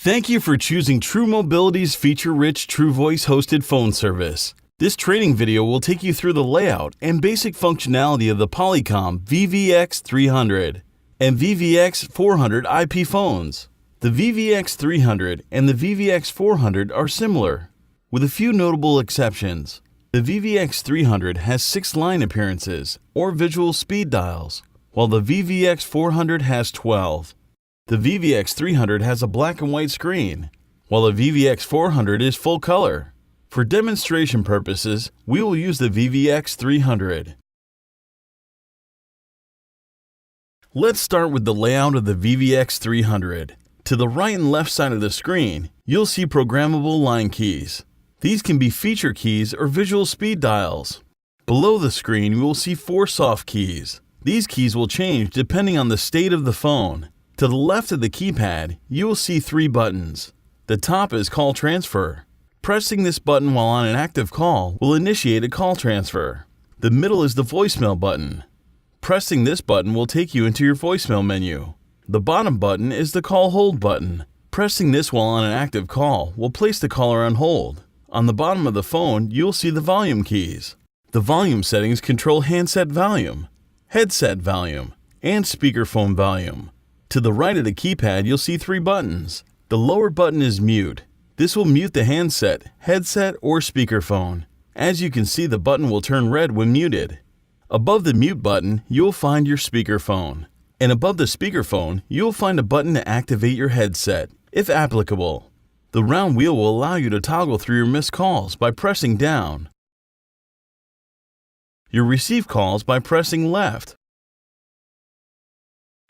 Thank you for choosing TruMobility's feature-rich TruVoice hosted phone service. This training video will take you through the layout and basic functionality of the Polycom VVX 300 and VVX 400 IP phones. The VVX 300 and the VVX 400 are similar, with a few notable exceptions. The VVX 300 has 6 line appearances, or visual speed dials, while the VVX 400 has 12. The VVX 300 has a black and white screen, while the VVX 400 is full color. For demonstration purposes, we will use the VVX 300. Let's start with the layout of the VVX 300. To the right and left side of the screen, you'll see programmable line keys. These can be feature keys or visual speed dials. Below the screen, you will see 4 soft keys. These keys will change depending on the state of the phone. To the left of the keypad, you will see 3 buttons. The top is Call Transfer. Pressing this button while on an active call will initiate a call transfer. The middle is the voicemail button. Pressing this button will take you into your voicemail menu. The bottom button is the Call Hold button. Pressing this while on an active call will place the caller on hold. On the bottom of the phone, you'll see the volume keys. The volume settings control handset volume, headset volume, and speakerphone volume. To the right of the keypad, you'll see 3 buttons. The lower button is Mute. This will mute the handset, headset, or speakerphone. As you can see, the button will turn red when muted. Above the Mute button, you'll find your speakerphone. And above the speakerphone, you'll find a button to activate your headset, if applicable. The round wheel will allow you to toggle through your missed calls by pressing down. Your receive calls by pressing left.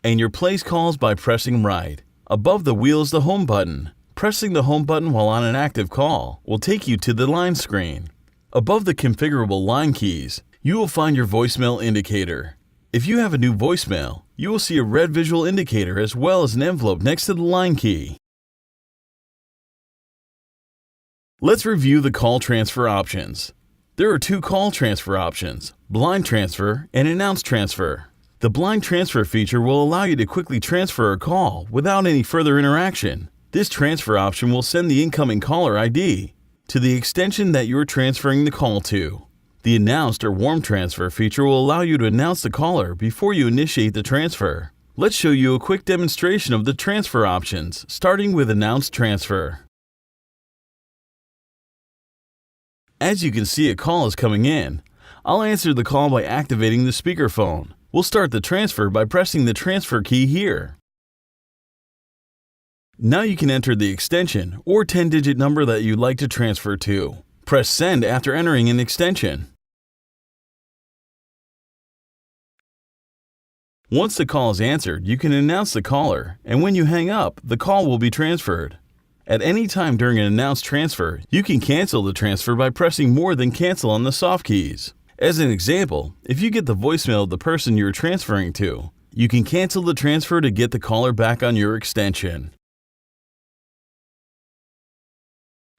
And your place calls by pressing right. Above the wheel is the home button. Pressing the home button while on an active call will take you to the line screen. Above the configurable line keys, you will find your voicemail indicator. If you have a new voicemail, you will see a red visual indicator as well as an envelope next to the line key. Let's review the call transfer options. There are 2 call transfer options, blind transfer and announced transfer. The blind transfer feature will allow you to quickly transfer a call without any further interaction. This transfer option will send the incoming caller ID to the extension that you are transferring the call to. The announced or warm transfer feature will allow you to announce the caller before you initiate the transfer. Let's show you a quick demonstration of the transfer options, starting with announced transfer. As you can see, a call is coming in. I'll answer the call by activating the speakerphone. We'll start the transfer by pressing the transfer key here. Now you can enter the extension or 10-digit number that you'd like to transfer to. Press Send after entering an extension. Once the call is answered, you can announce the caller, and when you hang up, the call will be transferred. At any time during an announced transfer, you can cancel the transfer by pressing more than cancel on the soft keys. As an example, if you get the voicemail of the person you're transferring to, you can cancel the transfer to get the caller back on your extension.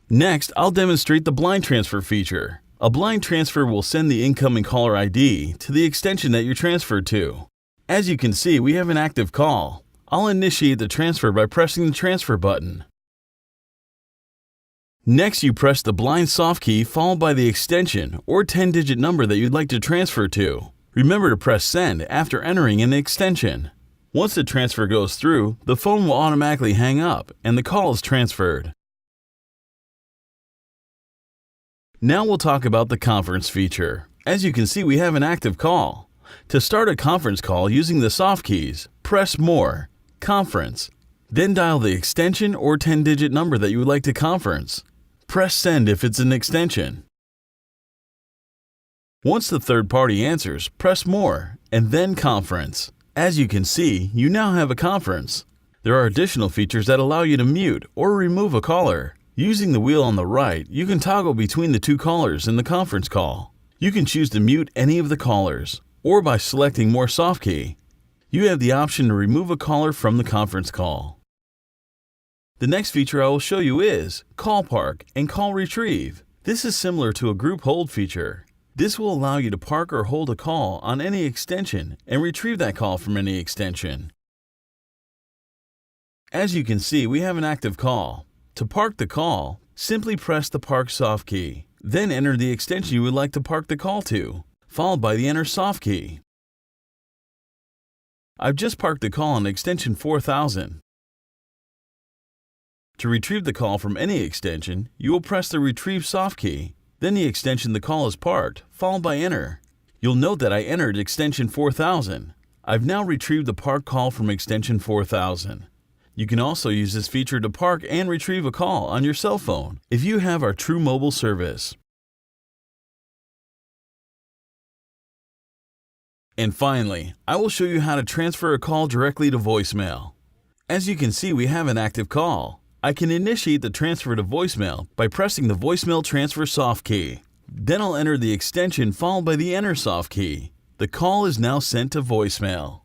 Next, I'll demonstrate the blind transfer feature. A blind transfer will send the incoming caller ID to the extension that you're transferred to. As you can see, we have an active call. I'll initiate the transfer by pressing the transfer button. Next, you press the blind soft key followed by the extension or 10-digit number that you'd like to transfer to. Remember to press Send after entering an extension. Once the transfer goes through, the phone will automatically hang up and the call is transferred. Now we'll talk about the conference feature. As you can see, we have an active call. To start a conference call using the soft keys, press More, Conference. Then dial the extension or 10-digit number that you would like to conference. Press Send if it's an extension. Once the third party answers, press More and then Conference. As you can see, you now have a conference. There are additional features that allow you to mute or remove a caller. Using the wheel on the right, you can toggle between the 2 callers in the conference call. You can choose to mute any of the callers, or by selecting More soft key, you have the option to remove a caller from the conference call. The next feature I will show you is Call Park and Call Retrieve. This is similar to a group hold feature. This will allow you to park or hold a call on any extension and retrieve that call from any extension. As you can see, we have an active call. To park the call, simply press the Park Soft key. Then enter the extension you would like to park the call to, followed by the Enter Soft key. I've just parked the call on extension 4000. To retrieve the call from any extension, you will press the Retrieve Soft key, then the extension the call is parked, followed by Enter. You'll note that I entered extension 4000. I've now retrieved the park call from extension 4000. You can also use this feature to park and retrieve a call on your cell phone if you have our TruMobile service. And finally, I will show you how to transfer a call directly to voicemail. As you can see, we have an active call. I can initiate the transfer to voicemail by pressing the Voicemail Transfer Soft key. Then I'll enter the extension followed by the Enter Soft key. The call is now sent to voicemail.